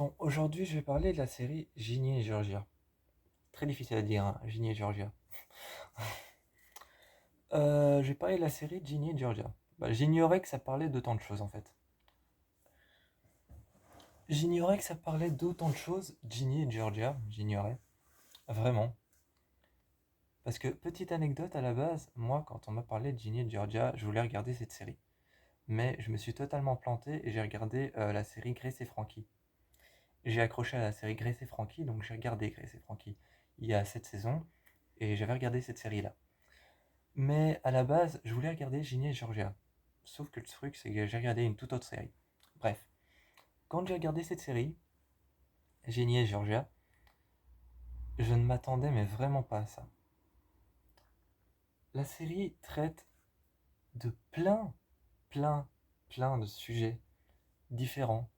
Bon, aujourd'hui, je vais parler de la série Ginny et Georgia. Très difficile à dire, hein, Ginny et Georgia. Je vais parler de la série Ginny et Georgia. J'ignorais que ça parlait d'autant de choses en fait. J'ignorais que ça parlait d'autant de choses, Ginny et Georgia. J'ignorais. Vraiment. Parce que, petite anecdote à la base, moi, quand on m'a parlé de Ginny et Georgia, je voulais regarder cette série. Mais je me suis totalement planté et j'ai regardé la série Grace et Frankie. J'ai accroché à la série Grace et Frankie, donc j'ai regardé Grace et Frankie. Il y a 7 saisons et j'avais regardé cette série-là. Mais à la base, je voulais regarder Ginny et Georgia. Sauf que le truc, c'est que j'ai regardé une toute autre série. Bref, quand j'ai regardé cette série, Ginny et Georgia, je ne m'attendais mais vraiment pas à ça. La série traite de plein, plein de sujets différents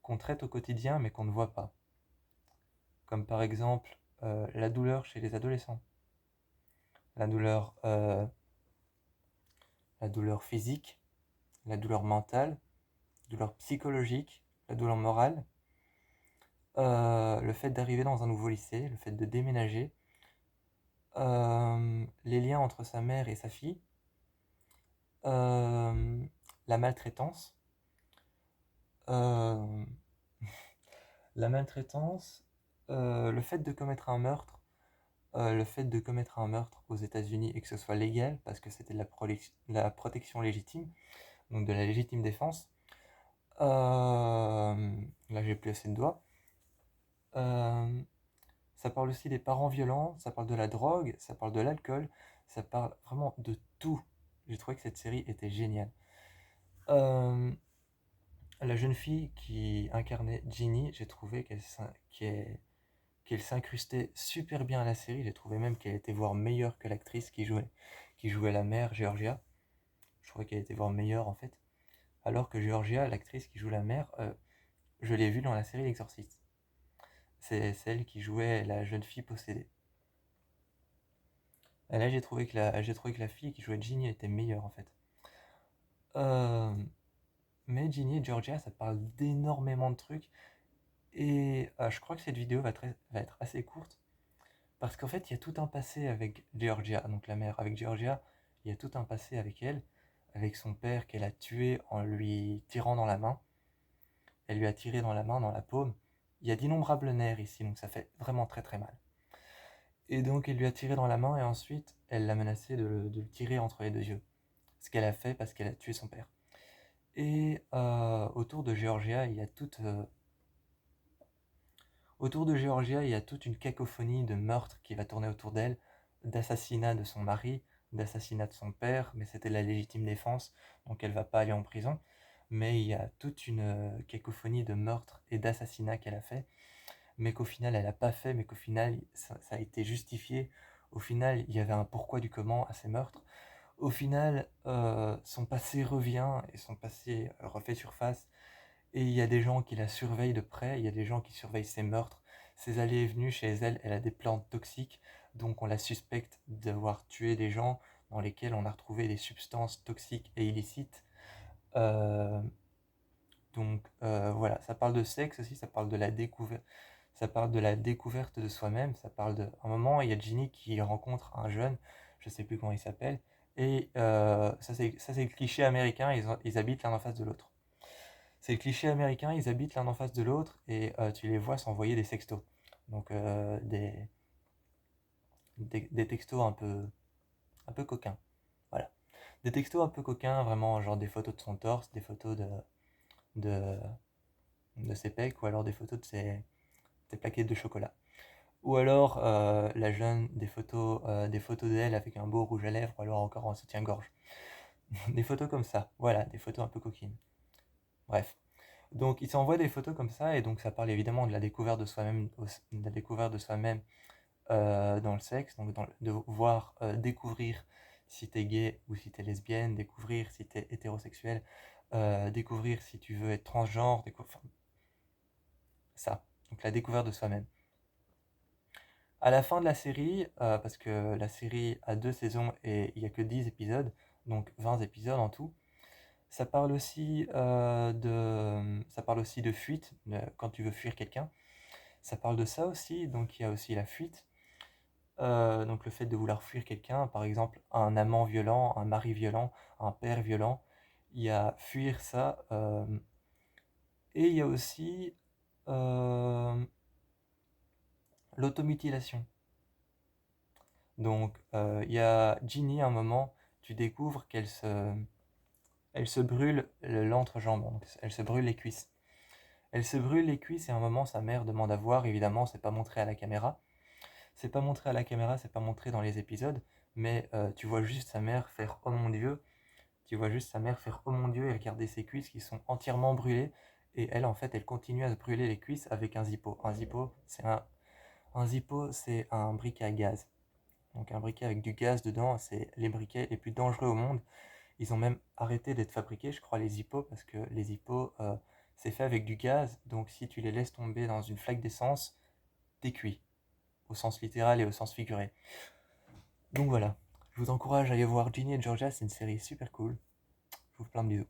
qu'on traite au quotidien mais qu'on ne voit pas. Comme par exemple la douleur chez les adolescents, la douleur, euh, la douleur physique, la douleur mentale, la douleur psychologique, la douleur morale, le fait d'arriver dans un nouveau lycée, le fait de déménager, les liens entre sa mère et sa fille, euh, la maltraitance, euh, la maltraitance, le fait de commettre un meurtre, le fait de commettre un meurtre aux États-Unis et que ce soit légal parce que c'était de la protection légitime, donc de la légitime défense. Là, j'ai plus assez de doigts. Euh, Ça parle aussi des parents violents, ça parle de la drogue, ça parle de l'alcool, ça parle vraiment de tout. J'ai trouvé que cette série était géniale. Euh, la jeune fille qui incarnait Ginny, j'ai trouvé qu'elle s'incrustait super bien à la série. J'ai trouvé même qu'elle était voire meilleure que l'actrice qui jouait la mère, Georgia. Je trouvais qu'elle était voire meilleure en fait. Alors que Georgia, l'actrice qui joue la mère, je l'ai vue dans la série L'Exorciste. C'est celle qui jouait la jeune fille possédée. Et là, j'ai trouvé que la fille qui jouait Ginny était meilleure en fait. Euh, mais Ginny et Georgia, ça parle d'énormément de trucs. Et je crois que cette vidéo va être assez courte. Parce qu'en fait, il y a tout un passé avec Georgia, donc la mère. Avec Georgia, il y a tout un passé avec elle, avec son père qu'elle a tué en lui tirant dans la main. Elle lui a tiré dans la main, dans la paume. Il y a d'innombrables nerfs ici, donc ça fait vraiment très très mal. Et donc elle lui a tiré dans la main et ensuite elle l'a menacé de le tirer entre les deux yeux. Ce qu'elle a fait parce qu'elle a tué son père. Et autour de Géorgia, il y a toute une cacophonie de meurtres qui va tourner autour d'elle, d'assassinat de son mari, d'assassinat de son père, mais c'était la légitime défense, donc elle va pas aller en prison. Mais il y a toute une cacophonie de meurtres et d'assassinats qu'elle a fait, mais qu'au final elle n'a pas fait, mais qu'au final ça a été justifié. Au final, il y avait un pourquoi du comment à ces meurtres. Au final, son passé revient et son passé refait surface. Et il y a des gens qui la surveillent de près, il y a des gens qui surveillent ses meurtres, ses allées et venues chez elle. Elle a des plantes toxiques, donc on la suspecte d'avoir tué des gens dans lesquels on a retrouvé des substances toxiques et illicites. Euh, donc voilà, ça parle de sexe aussi, ça parle de la découverte. Ça parle de la découverte de soi-même. Ça parle de. À un moment, il y a Ginny qui rencontre un jeune, je sais plus comment il s'appelle, et ça c'est le cliché américain. Ils habitent l'un en face de l'autre. C'est le cliché américain. Ils habitent l'un en face de l'autre et tu les vois s'envoyer des sextos. Donc des textos un peu coquins. Voilà. Des textos un peu coquins, vraiment genre des photos de son torse, des photos de, de ses pecs ou alors des photos de ses plaquettes de chocolat. Ou alors la jeune, des photos d'elle avec un beau rouge à lèvres, ou alors encore en soutien-gorge. Des photos comme ça, voilà, des photos un peu coquines. Bref. Donc il s'envoie des photos comme ça, et donc ça parle évidemment de la découverte de soi-même, dans le sexe, donc de voir, découvrir si t'es gay ou si t'es lesbienne, découvrir si t'es hétérosexuel, découvrir si tu veux être transgenre, enfin, ça. Donc la découverte de soi-même. À la fin de la série, parce que la série a 2 saisons et il n'y a que 10 épisodes, donc 20 épisodes en tout, Ça parle aussi ça parle aussi de fuite, quand tu veux fuir quelqu'un. Ça parle de ça aussi, donc il y a aussi la fuite. Donc le fait de vouloir fuir quelqu'un, par exemple un amant violent, un mari violent, un père violent, il y a fuir ça. Et il y a aussi l'automutilation. Donc il y a Ginny, à un moment, tu découvres elle se brûle l'entrejambe, donc elle se brûle les cuisses. Elle se brûle les cuisses et à un moment sa mère demande à voir, évidemment c'est pas montré à la caméra. C'est pas montré à la caméra, c'est pas montré dans les épisodes, mais tu vois juste sa mère faire oh mon Dieu, tu vois juste sa mère faire oh mon Dieu et regarder ses cuisses qui sont entièrement brûlées. Et elle, en fait, elle continue à se brûler les cuisses avec un Zippo. Un Zippo, c'est un briquet à gaz. Donc un briquet avec du gaz dedans, c'est les briquets les plus dangereux au monde. Ils ont même arrêté d'être fabriqués, je crois, les Zippos, parce que les Zippos, c'est fait avec du gaz. Donc si tu les laisses tomber dans une flaque d'essence, t'es cuit, au sens littéral et au sens figuré. Donc voilà, je vous encourage à aller voir Ginny et Georgia, c'est une série super cool. Je vous fais plein de bisous.